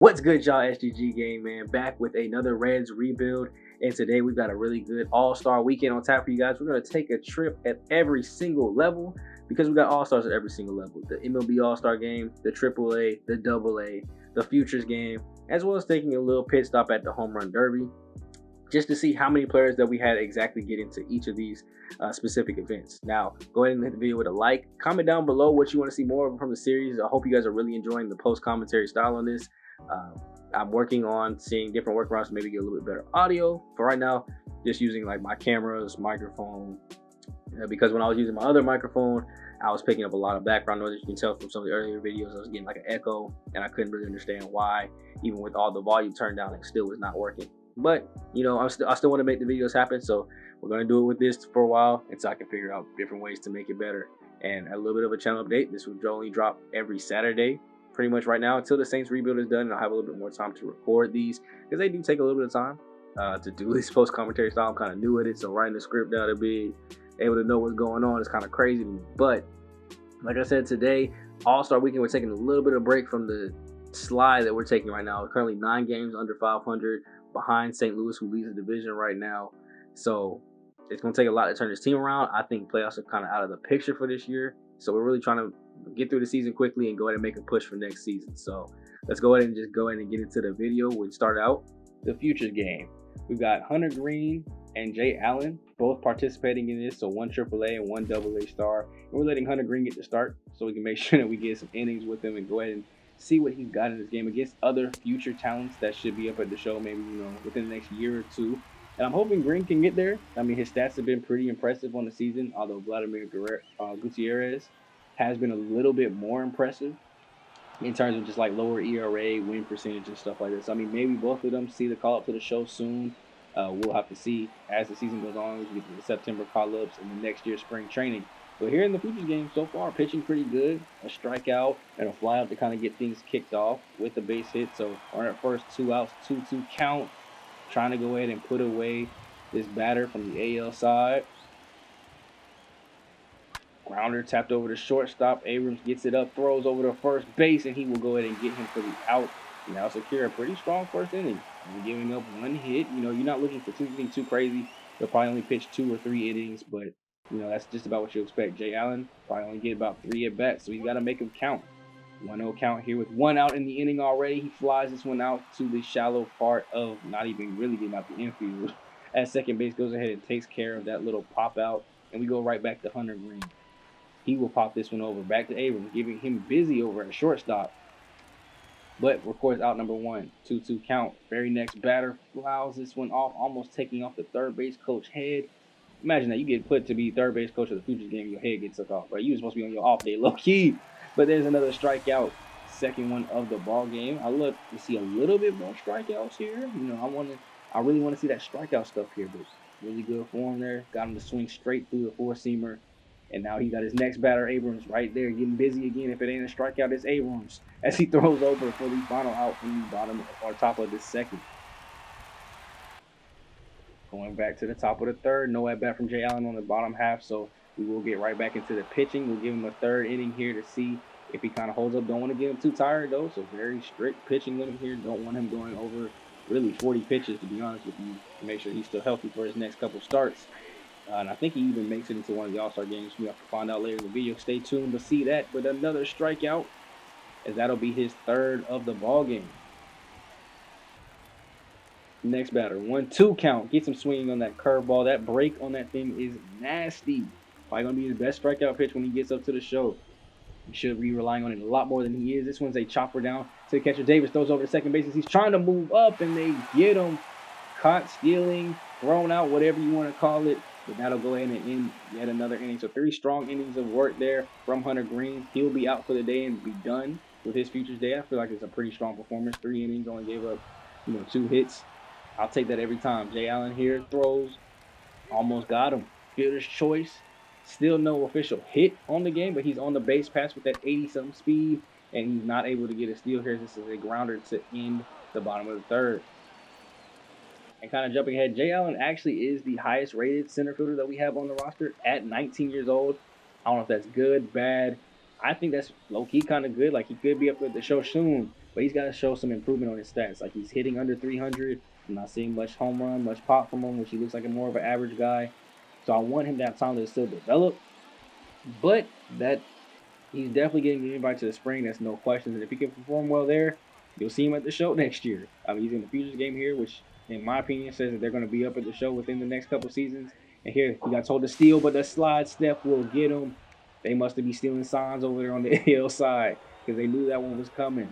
What's good, y'all? SGG Game, man, back with another Reds rebuild. And today we've got a really good all-star weekend on tap for you guys. We're going to take a trip at every single level because we got all-stars at every single level. The MLB all-star game, the AAA, the AA, the Futures game, as well as taking a little pit stop at the Home Run Derby just to see how many players that we had exactly get into each of these specific events. Now, go ahead and hit the video with a like. Comment down below what you want to see more from the series. I hope you guys are really enjoying the post-commentary style on this. I'm working on seeing different workarounds to maybe get a little bit better audio. For right now, just using like my cameras, microphone, because when I was using my other microphone, I was picking up a lot of background noise. You can tell from some of the earlier videos, I was getting like an echo, and I couldn't really understand why. Even with all the volume turned down, it still was not working. But you know, I still want to make the videos happen, so we're gonna do it with this for a while until I can figure out different ways to make it better. And a little bit of a channel update. This will only drop every Saturday, pretty much right now until the Saints rebuild is done, and I'll have a little bit more time to record these because they do take a little bit of time to do this post commentary style. I'm kind of new at it, so writing the script down to be able to know what's going on is kind of crazy to me. But like I said, today All-Star Weekend, we're taking a little bit of break from the slide that we're taking right now. We're currently 9 games under 500 behind St. Louis, who leads the division right now. So it's going to take a lot to turn this team around. I think playoffs are kind of out of the picture for this year, so we're really trying to get through the season quickly and go ahead and make a push for next season. So let's go ahead and get into the video. We start out the Futures game. We've got Hunter Green and Jay Allen both participating in this, so one AAA and one AA star. And we're letting Hunter Green get the start so we can make sure that we get some innings with him and go ahead and see what he's got in this game against other future talents that should be up at the show maybe, you know, within the next year or two. And I'm hoping Green can get there. I mean, his stats have been pretty impressive on the season, although Vladimir Gutierrez has been a little bit more impressive in terms of just like lower ERA, win percentage, and stuff like this. I mean, maybe both of them see the call up to the show soon. We'll have to see as the season goes on. We get to the September call-ups and the next year's spring training. But here in the Futures game so far, pitching pretty good. A strikeout and a flyout to kind of get things kicked off with the base hit. So on our first 2 outs, 2-2 count. Trying to go ahead and put away this batter from the AL side. Grounder tapped over to shortstop. Abrams gets it up, throws over to first base, and he will go ahead and get him for the out. Now secure a pretty strong first inning. We're giving up 1 hit. You know, you're not looking for anything too crazy. They'll probably only pitch 2 or 3 innings, but you know, that's just about what you expect. Jay Allen probably only get about 3 at bats, so he's got to make them count. 1-0 count here with 1 out in the inning already. He flies this one out to the shallow part of not even really getting out the infield. At second base, goes ahead and takes care of that little pop out, and we go right back to Hunter Green. He will pop this one over back to Abrams, giving him busy over at shortstop. But of course, out number 1, 2-2 count. Very next batter fouls this one off, almost taking off the third base coach head. Imagine that you get put to be third base coach of the Futures game, your head gets took off, right? You were supposed to be on your off day, low key. But there's another strikeout, second one of the ball game. I look to see a little bit more strikeouts here. You know, I really want to see that strikeout stuff here, but really good form there. Got him to swing straight through the four-seamer. And now he got his next batter, Abrams, right there, getting busy again. If it ain't a strikeout, it's Abrams as he throws over for the final out from the bottom or top of the second. Going back to the top of the third, no at bat from Jay Allen on the bottom half, so we will get right back into the pitching. We'll give him a 3rd inning here to see if he kind of holds up. Don't want to get him too tired, though, so very strict pitching limit here. Don't want him going over really 40 pitches, to be honest with you, to make sure he's still healthy for his next couple starts. And I think he even makes it into one of the All-Star games. We have to find out later in the video. Stay tuned to see that. But another strikeout, as that'll be his 3rd of the ball game. Next batter, 1-2 count. Gets him swinging on that curveball. That break on that thing is nasty. Probably going to be his best strikeout pitch when he gets up to the show. He should be relying on it a lot more than he is. This one's a chopper down to the catcher. Davis throws over to second base as he's trying to move up, and they get him. Caught stealing, thrown out, whatever you want to call it. But that'll go ahead and end yet another inning. So 3 strong innings of work there from Hunter Green. He'll be out for the day and be done with his Futures day. I feel like it's a pretty strong performance. 3 innings, only gave up, 2 hits. I'll take that every time. Jay Allen here throws, almost got him. Fielder's choice. Still no official hit on the game, but he's on the base pass with that 80-something speed, and he's not able to get a steal here. This is a grounder to end the bottom of the 3rd. And kind of jumping ahead, Jay Allen actually is the highest rated center fielder that we have on the roster at 19 years old. I don't know if that's good, bad. I think that's low-key kind of good. Like, he could be up at the show soon, but but he's got to show some improvement on his stats. Like he's hitting under 300. I'm not seeing much home run, much pop from him, which he looks like a more of an average guy. So I want him to have time to still develop. But that he's definitely getting the invite to the spring. That's no questions. And if he can perform well there, you'll see him at the show next year. I mean, he's in the Futures game here, which in my opinion says that they're going to be up at the show within the next couple seasons. And here he got told to steal, but the slide step will get him. They must be stealing signs over there on the AL side because they knew that one was coming.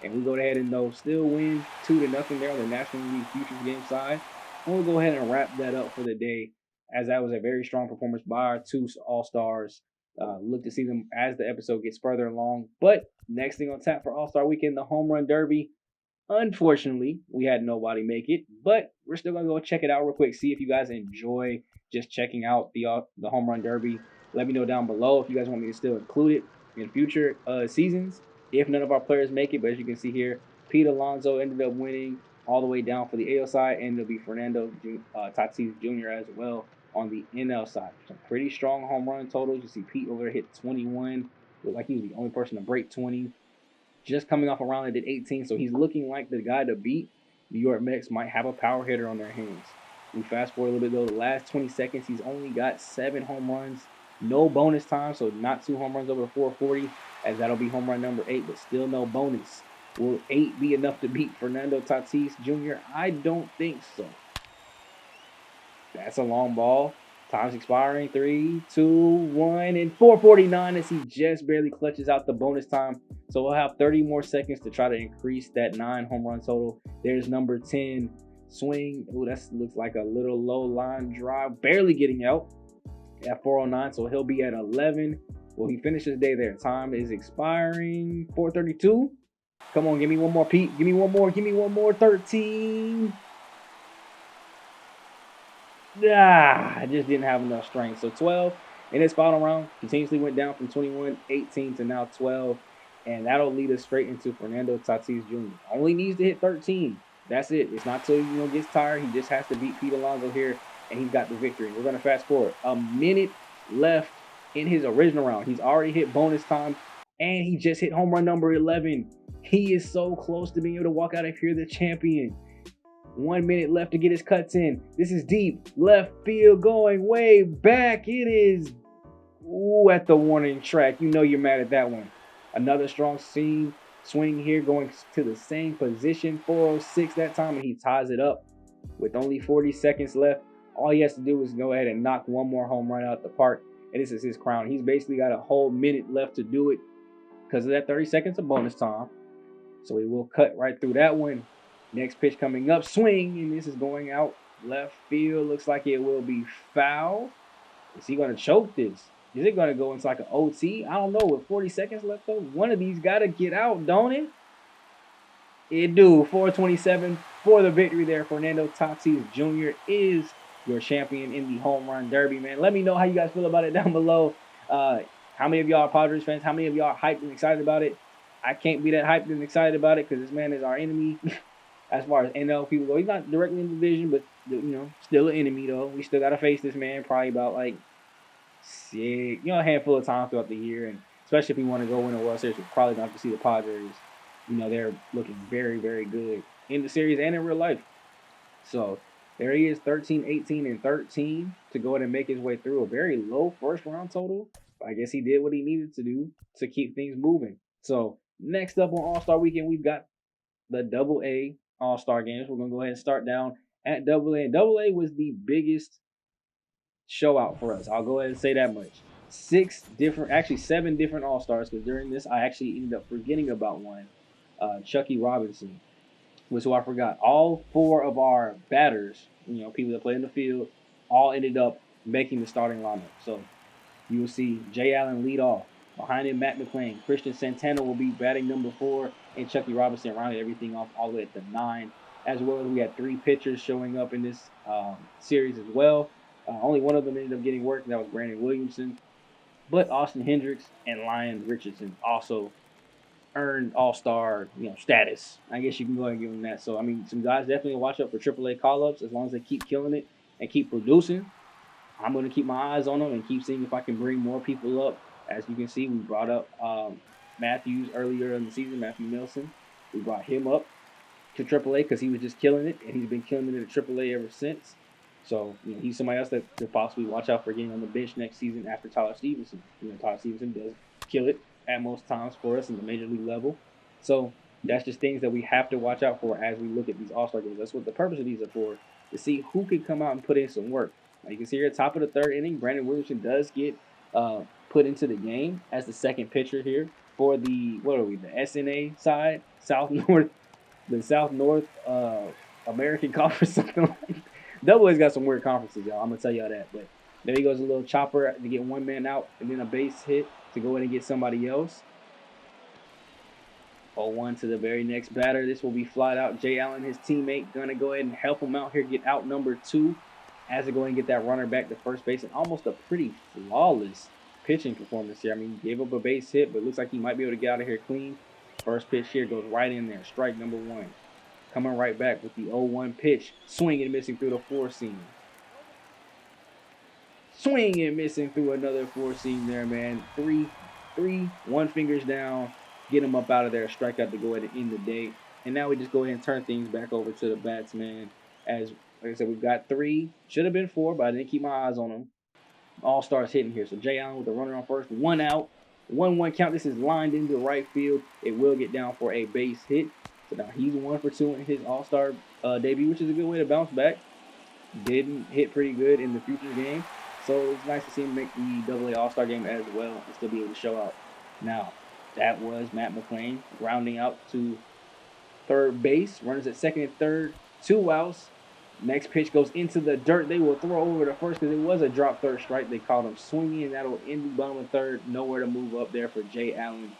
And we go ahead and still win 2-0 there on the National League Futures game side. And we'll go ahead and wrap that up for the day, as that was a very strong performance by our two All-Stars. Look to see them as the episode gets further along. But next thing on tap for All-Star Weekend, the Home Run Derby. Unfortunately, we had nobody make it, but we're still going to go check it out real quick, see if you guys enjoy just checking out the Home Run Derby. Let me know down below if you guys want me to still include it in future seasons, if none of our players make it. But as you can see here, Pete Alonso ended up winning all the way down for the AL side, and it'll be Fernando Tatis Jr. as well on the NL side. Some pretty strong home run totals. You see Pete over there hit 21. Looked like he was the only person to break 20. Just coming off a round that did 18, so he's looking like the guy to beat. New York Mets might have a power hitter on their hands. We fast forward a little bit though. The last 20 seconds, he's only got 7 home runs. No bonus time, so not 2 home runs over 440, as that'll be home run number 8, but still no bonus. Will 8 be enough to beat Fernando Tatis Jr.? I don't think so. That's a long ball. Time's expiring. 3, 2, 1, and 449 as he just barely clutches out the bonus time. So we'll have 30 more seconds to try to increase that 9 home run total. There's number 10. Swing. Oh, that looks like a little low line drive. Barely getting out at 409. So he'll be at 11. Will he finish his day there? Time is expiring. 432. Come on, give me one more, Pete. Give me one more. Give me one more. 13. I just didn't have enough strength. So 12 in his final round. Continuously went down from 21, 18 to now 12. And that'll lead us straight into Fernando Tatis Jr. Only needs to hit 13. That's it. It's not till gets tired. He just has to beat Pete Alonso here, and he's got the victory. We're going to fast forward. A minute left in his original round. He's already hit bonus time, and he just hit home run number 11. He is so close to being able to walk out of here the champion. 1 minute left to get his cuts in. This is deep. Left field going way back. It is at the warning track. You know you're mad at that one. Another strong swing here going to the same position. 406 that time, and he ties it up with only 40 seconds left. All he has to do is go ahead and knock one more home run out the park, and this is his crown. He's basically got a whole minute left to do it because of that 30 seconds of bonus time. So we will cut right through that one. Next pitch coming up, swing, and this is going out left field. Looks like it will be foul. Is he going to choke this? Is it going to go into like an OT? I don't know. With 40 seconds left, though, one of these got to get out, don't it? It do. 427 for the victory there. Fernando Tatis Jr. is your champion in the Home Run Derby, man. Let me know how you guys feel about it down below. How many of y'all are Padres fans? How many of y'all are hyped and excited about it? I can't be that hyped and excited about it because this man is our enemy. As far as NL people go, he's not directly in the division, but still an enemy though. We still gotta face this man probably about like a handful of times throughout the year, and especially if we want to go win a World Series, we're probably gonna have to see the Padres. They're looking very, very good in the series and in real life. So there he is, 13, 18, and 13 to go ahead and make his way through a very low first round total. I guess he did what he needed to do to keep things moving. So next up on All-Star Weekend, we've got the AA All-Star games. We're going to go ahead and start down at AA. And AA was the biggest show out for us. I'll go ahead and say that much. 7 different All-Stars, because during this, I actually ended up forgetting about one. Chucky Robinson was who I forgot. All 4 of our batters, people that play in the field, all ended up making the starting lineup. So you will see Jay Allen lead off. Behind him, Matt McClain. Christian Santana will be batting number 4, and Chucky Robinson rounded everything off all the way at the 9. As well as we had 3 pitchers showing up in this series as well. Only one of them ended up getting work, and that was Brandon Williamson. But Austin Hendricks and Lyon Richardson also earned All-Star status. I guess you can go ahead and give them that. So, some guys definitely watch out for AAA call-ups as long as they keep killing it and keep producing. I'm going to keep my eyes on them and keep seeing if I can bring more people up. As you can see, we brought up Matthews earlier in the season, Matthew Nelson. We brought him up to AAA because he was just killing it, and he's been killing it at AAA ever since. So he's somebody else that could possibly watch out for getting on the bench next season after Tyler Stevenson. Tyler Stevenson does kill it at most times for us in the major league level. So that's just things that we have to watch out for as we look at these All-Star games. That's what the purpose of these are for, to see who can come out and put in some work. Like you can see here, top of the third inning, Brandon Williamson does get put into the game as the second pitcher here for the the SNA side, the South North American Conference, something like. Double A's got some weird conferences, y'all. I'm gonna tell y'all that. But there he goes, a little chopper to get one man out, and then a base hit to go in and get somebody else. 0-1 to the very next batter. This will be flied out. Jay Allen, his teammate, gonna go ahead and help him out here, get out number 2 as they go and get that runner back to first base. And almost a pretty flawless pitching performance here. I mean, he gave up a base hit, but it looks like he might be able to get out of here clean. First pitch here goes right in there. Strike number 1. Coming right back with the 0-1 pitch. Swinging and missing through the 4-seam. Swing and missing through another 4-seam there, man. 3-1 fingers down. Get him up out of there. Strikeout to go ahead and end the day. And now we just go ahead and turn things back over to the bats, man. As, like I said, we've got 3. Should have been 4, but I didn't keep my eyes on them. All-stars hitting here. So Jay Allen with the runner on first. 1 out. 1-1 count. This is lined into right field. It will get down for a base hit. So now he's 1 for 2 in his All-Star debut, which is a good way to bounce back. Didn't hit pretty good in the future game. So it's nice to see him make the AA All-Star game as well and still be able to show out. Now, that was Matt McClain grounding out to third base. Runners at second and third. 2 outs. Next pitch goes into the dirt. They will throw over to first because it was a drop third strike. They called him swinging, and that'll end the bottom of third. Nowhere to move up there for Jay Allen.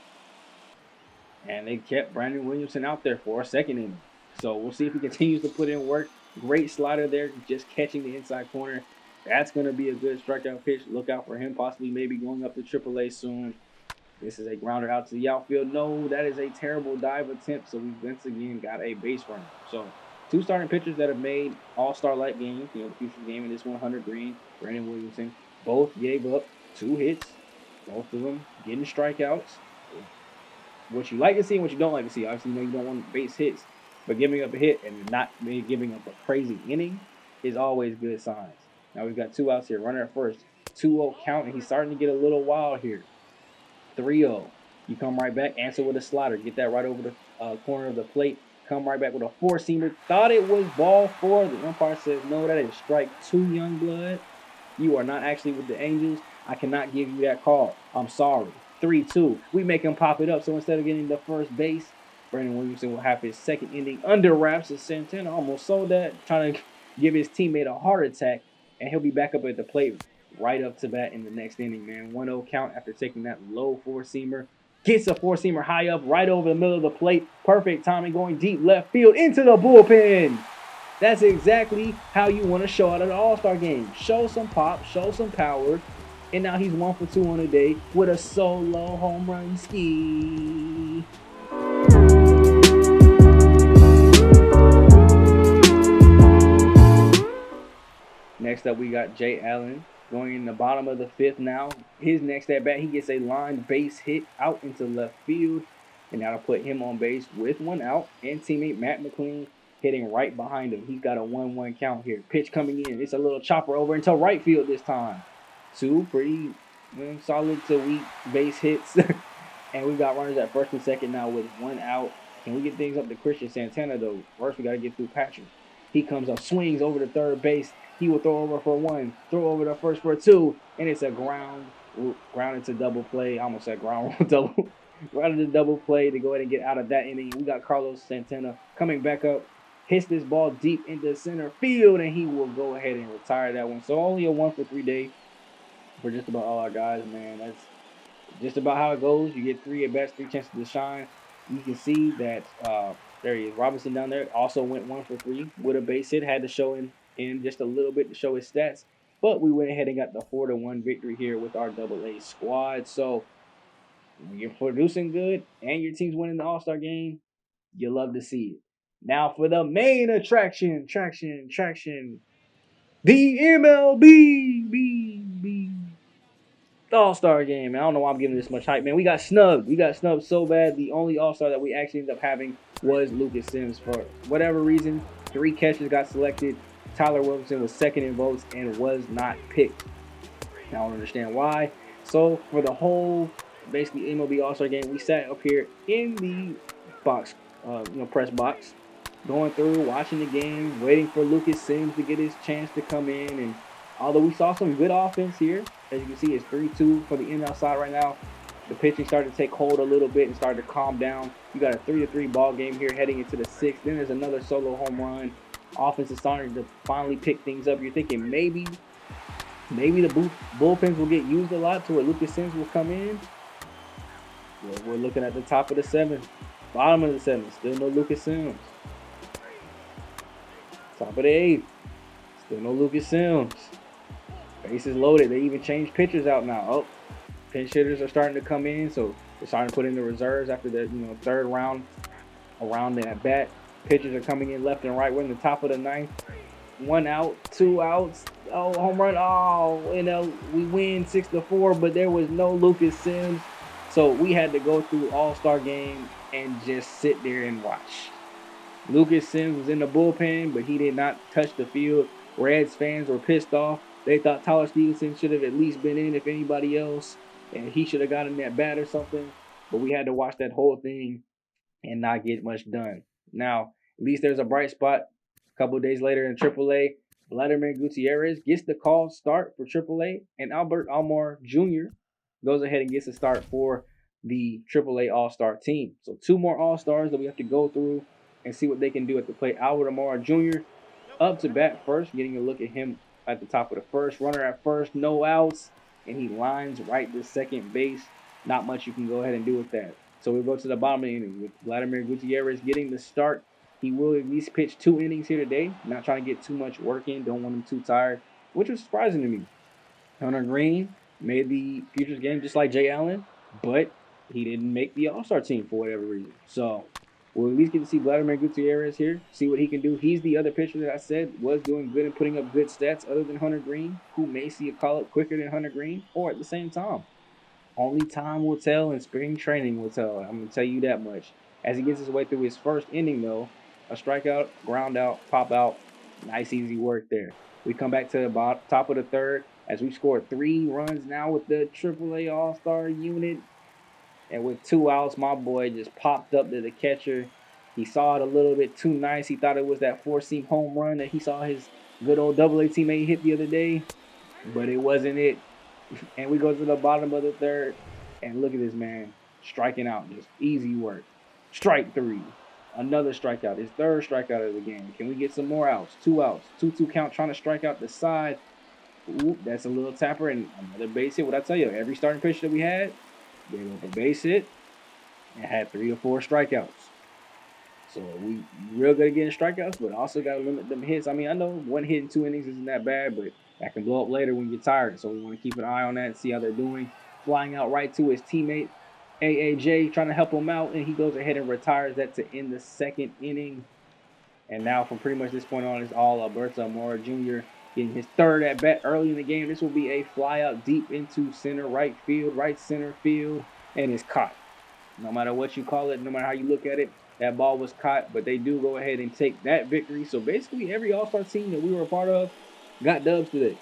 And they kept Brandon Williamson out there for a second inning. So we'll see if he continues to put in work. Great slider there, just catching the inside corner. That's going to be a good strikeout pitch. Look out for him, possibly maybe going up to AAA soon. This is a grounder out to the outfield. No, that is a terrible dive attempt. So we once again got a base runner. So 2 starting pitchers that have made all-star-like games, the future game in this 100 green, Brandon Williamson, both gave up 2 hits. Both of them getting strikeouts. What you like to see and what you don't like to see. Obviously, you don't want base hits, but giving up a hit and not giving up a crazy inning is always good signs. Now we've got 2 outs here. Runner at first. 2-0 count, and he's starting to get a little wild here. 3-0. You come right back, answer with a slider. Get that right over the corner of the plate. Come right back with a 4-seamer. Thought it was ball 4. The umpire says, no, that is strike 2, young blood. You are not actually with the Angels. I cannot give you that call. I'm sorry. 3-2. We make him pop it up. So instead of getting the first base, Brandon Williamson will have his second inning under wraps. As Santana almost sold that, trying to give his teammate a heart attack. And he'll be back up at the plate right up to bat in the next inning, man. 1-0 count after taking that low 4-seamer. Gets a 4-seamer high up right over the middle of the plate. Perfect timing, going deep left field into the bullpen. That's exactly how you want to show out at an All-Star game. Show some pop, show some power. And now he's 1 for 2 on the day with a solo home run ski. Next up, we got Jay Allen going in the bottom of the 5th now. His next at bat, he gets a line base hit out into left field. And that'll put him on base with 1 out. And teammate Matt McClain hitting right behind him. He's got a 1-1 count here. Pitch coming in. It's a little chopper over into right field this time. 2 pretty solid to weak base hits. And we got runners at first and second now with 1 out. Can we get things up to Christian Santana, though? First, we got to get through Patrick. He comes up, swings over to third base. He will throw over for 1, throw over to first for 2, and it's a ground into double play. I almost said ground double. Ground into double play to go ahead and get out of that inning. We got Carlos Santana coming back up, hits this ball deep into center field, and he will go ahead and retire that one. So only a 1 for 3 day for just about all our guys, man. That's just about how it goes. You get 3 at bats, 3 chances to shine. You can see that there he is. Robinson down there also went 1 for 3 with a base hit. Had to show in just a little bit to show his stats. But we went ahead and got the 4-1 victory here with our AA squad. So when you're producing good and your team's winning the All-Star game, you love to see it. Now for the main attraction, the MLB. The All-Star game, man. I don't know why I'm giving this much hype, man. We got snubbed. We got snubbed so bad. The only All-Star that we actually ended up having was Lucas Sims. For whatever reason, 3 catchers got selected. Tyler Williamson was second in votes and was not picked. I don't understand why. So for the whole, basically, MLB All-Star game, we sat up here in the box, press box, going through, watching the game, waiting for Lucas Sims to get his chance to come in. And although we saw some good offense here, as you can see, it's 3-2 for the in-out side right now. The pitching started to take hold a little bit and started to calm down. You got a 3-3 ball game here heading into the 6th. Then there's another solo home run. Offense is starting to finally pick things up. You're thinking maybe the bullpens will get used a lot to where Lucas Sims will come in. Well, we're looking at the top of the 7th, bottom of the 7th. Still no Lucas Sims. Top of the 8th, still no Lucas Sims. Bases loaded. They even changed pitchers out now. Oh, pinch hitters are starting to come in, so they're starting to put in the reserves after the third round around the at bat. Pitchers are coming in left and right. We're in the top of the 9th. 1 out, 2 outs. Oh, home run. Oh, we win 6-4, but there was no Lucas Sims. So we had to go through All-Star game and just sit there and watch. Lucas Sims was in the bullpen, but he did not touch the field. Reds fans were pissed off. They thought Tyler Stevenson should have at least been in if anybody else, and he should have gotten that bat or something. But we had to watch that whole thing and not get much done. Now, at least there's a bright spot. A couple of days later in AAA, Vladimir Gutierrez gets the call start for AAA, and Albert Almora Jr. goes ahead and gets a start for the AAA All-Star team. So 2 more All-Stars that we have to go through and see what they can do at the plate. Albert Almora Jr. up to bat first, getting a look at him at the top of the 1st. Runner at first, no outs, and he lines right to second base. Not much you can go ahead and do with that. So we go to the bottom of the inning with Vladimir Gutierrez getting the start. He will at least pitch 2 innings here today. Not trying to get too much work in. Don't want him too tired, which was surprising to me. Hunter Green made the Futures game just like Jay Allen, but he didn't make the All-Star team for whatever reason. So we'll at least get to see Vladimir Gutierrez here, see what he can do. He's the other pitcher that I said was doing good and putting up good stats other than Hunter Green, who may see a call-up quicker than Hunter Green or at the same time. Only time will tell and spring training will tell. I'm going to tell you that much. As he gets his way through his first inning, though, a strikeout, ground out, pop out, nice easy work there. We come back to the top of the 3rd as we've scored 3 runs now with the AAA All-Star unit. And with 2 outs, my boy just popped up to the catcher. He saw it a little bit too nice. He thought it was that 4-seam home run that he saw his good old AA teammate hit the other day. But it wasn't it. And we go to the bottom of the 3rd. And look at this man striking out. Just easy work. Strike 3. Another strikeout. His 3rd strikeout of the game. Can we get some more outs? 2 outs. 2-2 count trying to strike out the side. Ooh, that's a little tapper. And another base hit. What I tell you, every starting pitcher that we had, gave up a base hit and had 3 or 4 strikeouts. So we real good at getting strikeouts, but also got to limit them hits. I mean, I know 1 hit in 2 innings isn't that bad, but that can blow up later when you're tired. So we want to keep an eye on that and see how they're doing. Flying out right to his teammate, AAJ, trying to help him out, and he goes ahead and retires that to end the 2nd inning. And now from pretty much this point on, it's all Alberto Almora Jr. getting his 3rd at bat early in the game. This will be a fly out deep into right center field, and it's caught. No matter what you call it, no matter how you look at it, that ball was caught, but they do go ahead and take that victory. So basically every All-Star team that we were a part of got dubs today.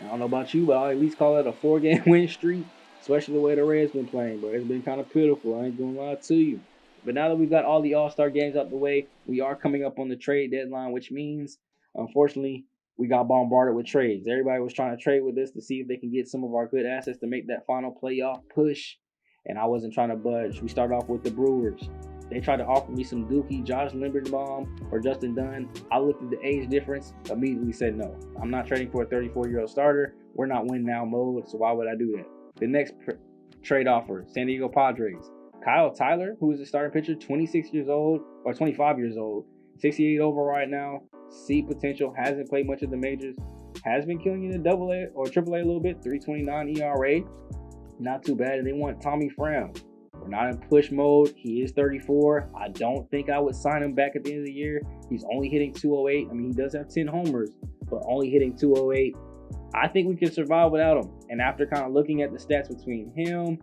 I don't know about you, but I'll at least call it a 4-game win streak, especially the way the Reds been playing. But it's been kind of pitiful. I ain't gonna lie to you. But now that we've got all the All-Star games out the way, we are coming up on the trade deadline, which means, unfortunately, we got bombarded with trades. Everybody was trying to trade with us to see if they can get some of our good assets to make that final playoff push, and I wasn't trying to budge. We started off with the Brewers. They tried to offer me some Dookie, Josh Linderbaum, or Justin Dunn. I looked at the age difference, immediately said no. I'm not trading for a 34-year-old starter. We're not win now mode, so why would I do that? The next trade offer, San Diego Padres. Kyle Tyler, who is a starting pitcher, 26 years old, or 25 years old, 68 over right now, see potential, hasn't played much of the majors, has been killing you in AA or AAA a little bit, 3.29 ERA, not too bad. And they want Tommy Pham. We're not in push mode. He is 34. I don't think I would sign him back at the end of the year. He's only hitting 208. I mean, he does have 10 homers, but only hitting 208. I think we can survive without him. And after kind of looking at the stats between him,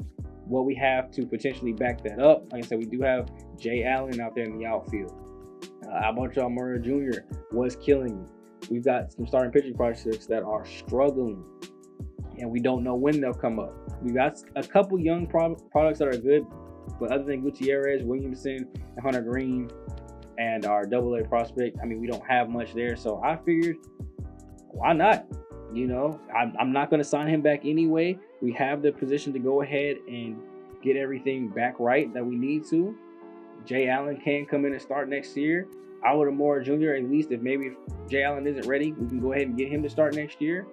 what we have to potentially back that up, like I said, we do have Jay Allen out there in the outfield. Alberto Almora Jr. was killing me. We've got some starting pitching prospects that are struggling, and we don't know when they'll come up. We got a couple young products that are good, but other than Gutierrez, Williamson, and Hunter Green, and our AA prospect, I mean, we don't have much there. So I figured, why not? You know, I'm not going to sign him back anyway. We have the position to go ahead and get everything back right that we need to. Jay Allen can come in and start next year. Albert Almora Jr., at least if Jay Allen isn't ready, we can go ahead and get him to start next year.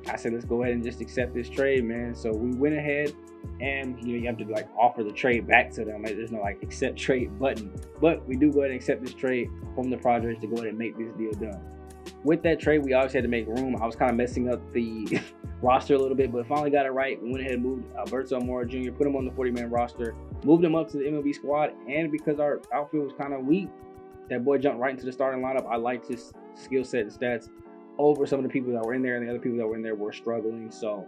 I said, let's go ahead and just accept this trade, man. So we went ahead and, you know, you have to like offer the trade back to them. There's no like accept trade button, but we do go ahead and accept this trade from the Padres to go ahead and make this deal done. With that trade, we obviously had to make room. I was kind of messing up the roster a little bit, but finally got it right. We went ahead and moved Alberto Almora Jr., put him on the 40-man roster, moved him up to the MLB squad, and because our outfield was kind of weak, that boy jumped right into the starting lineup. I liked his skill set and stats over some of the people that were in there, and the other people that were in there were struggling. So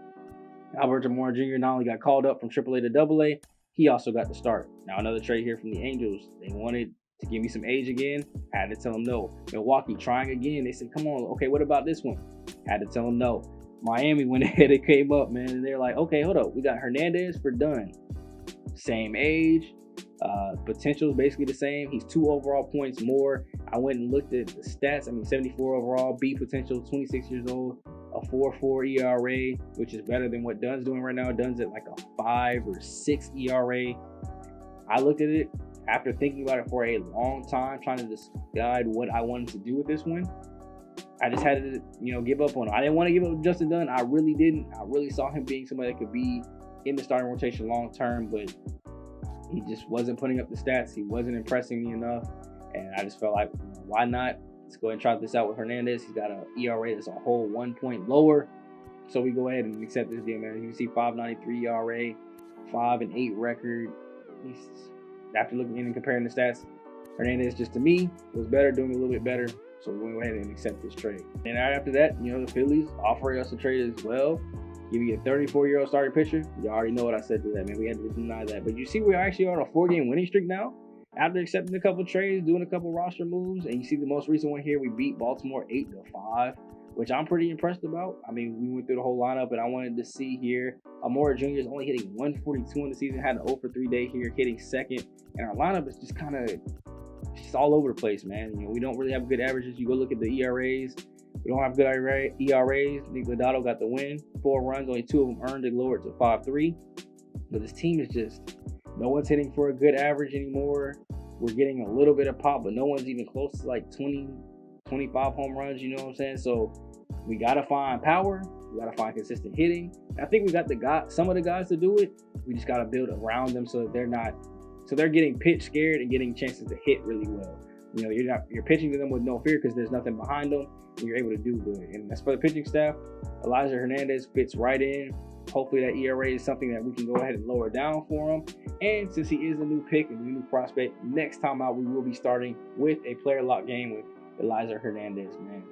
Alberto Almora Jr. not only got called up from AAA to AA, he also got the start. Now another trade here from the Angels. They wanted to give me some age again. I had to tell them no. Milwaukee trying again. They said, come on, okay, what about this one? Had to tell them no. Miami went ahead and came up, man, and they're like, okay, hold up. We got Hernandez for Dunn. Same age. Potential is basically the same. He's 2 overall points more. I went and looked at the stats. I mean, 74 overall, B potential, 26 years old, a 4.4 ERA, which is better than what Dunn's doing right now. Dunn's at like a 5 or 6 ERA. I looked at it after thinking about it for a long time, trying to decide what I wanted to do with this one. I just had to, you know, give up on him. I didn't want to give up Justin Dunn. I really didn't. I really saw him being somebody that could be in the starting rotation long term, but he just wasn't putting up the stats. He wasn't impressing me enough, and I just felt like, why not? Let's go ahead and try this out with Hernandez. He's got an ERA that's a whole 1 point lower, so we go ahead and accept this deal, man. You can see 5.93 ERA, 5-8 record. After looking in and comparing the stats, Hernandez just to me was better, doing a little bit better. So we went ahead and accept this trade. And right after that, you know, the Phillies offering us a trade as well. Give you a 34-year-old starting pitcher. You already know what I said to that, man. We had to deny that. But you see, we're actually on a 4-game winning streak now. After accepting a couple trades, doing a couple roster moves, and you see the most recent one here, we beat Baltimore 8-5, which I'm pretty impressed about. I mean, we went through the whole lineup, and I wanted to see here. Almora Jr. is only hitting 142 in the season, had an 0-for-3 day here, hitting second. And our lineup is just kind of just all over the place, man. You know, we don't really have good averages. You go look at the ERAs. We don't have good ERAs. Nick Lodado got the win. 4 runs, only 2 of them earned. It lowered to 5.3. But this team is just, no one's hitting for a good average anymore. We're getting a little bit of pop, but no one's even close to like 20, 25 home runs, you know what I'm saying? So we got to find power. We got to find consistent hitting. I think we got some of the guys to do it. We just got to build around them so that they're getting pitch scared and getting chances to hit really well. You know, you're pitching to them with no fear because there's nothing behind them, and you're able to do good. And as for the pitching staff, Elijah Hernandez fits right in. Hopefully that ERA is something that we can go ahead and lower down for him. And since he is a new pick and a new prospect, next time out we will be starting with a player lock game with Elijah Hernandez, man.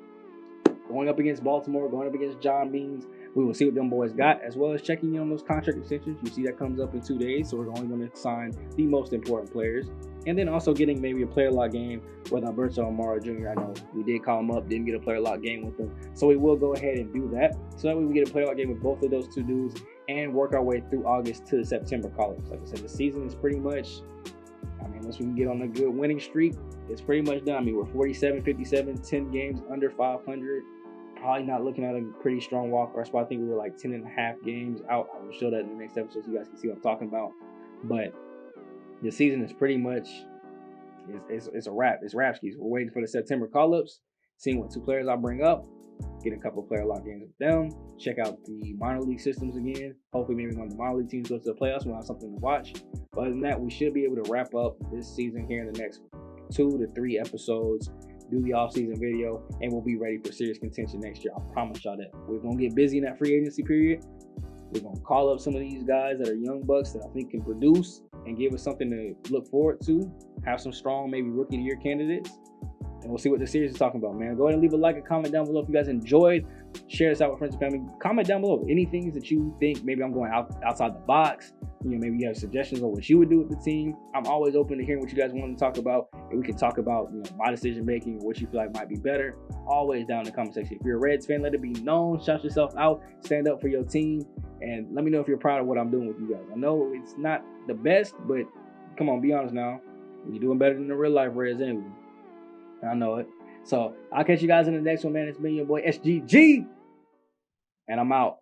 Going up against Baltimore, going up against John Beans. We will see what them boys got, as well as checking in on those contract extensions. You see that comes up in 2 days, so we're only going to sign the most important players. And then also getting maybe a player lock game with Alberto Almora Jr. I know we did call him up, didn't get a player lock game with him. So we will go ahead and do that. So that way we get a player lock game with both of those 2 dudes and work our way through August to the September call-ups. Like I said, the season is pretty much, I mean, unless we can get on a good winning streak, it's pretty much done. I mean, we're 47, 57, 10 games under 500. Probably not looking at a pretty strong walk-off spot. I think we were like 10.5 games out. I will show that in the next episode so you guys can see what I'm talking about. But the season is pretty much, it's a wrap. It's wrapskis. We're waiting for the September call-ups, seeing what 2 players I bring up, get a couple of player lock games with them, check out the minor league systems again. Hopefully maybe one of the minor league teams goes to the playoffs. We'll have something to watch. But other than that, we should be able to wrap up this season here in the next 2 to 3 episodes. Do the off-season video, and we'll be ready for serious contention next year. I promise y'all that. We're going to get busy in that free agency period. We're going to call up some of these guys that are young bucks that I think can produce and give us something to look forward to. Have some strong, maybe rookie of the year candidates. and we'll see what the series is talking about, man. Go ahead and leave a like and comment down below if you guys enjoyed. Share this out with friends and family. Comment down below any things that you think maybe I'm going outside the box. Maybe you have suggestions on what you would do with the team. I'm always open to hearing what you guys want to talk about, and we can talk about my decision making or what you feel like might be better. Always down in the comment section. If you're a Reds fan, let it be known. Shout yourself out. Stand up for your team, and let me know if you're proud of what I'm doing with you guys. I know it's not the best, but come on, be honest now. You're doing better than the real life Reds anyway. I know it. So I'll catch you guys in the next one, man. It's been your boy SGG, and I'm out.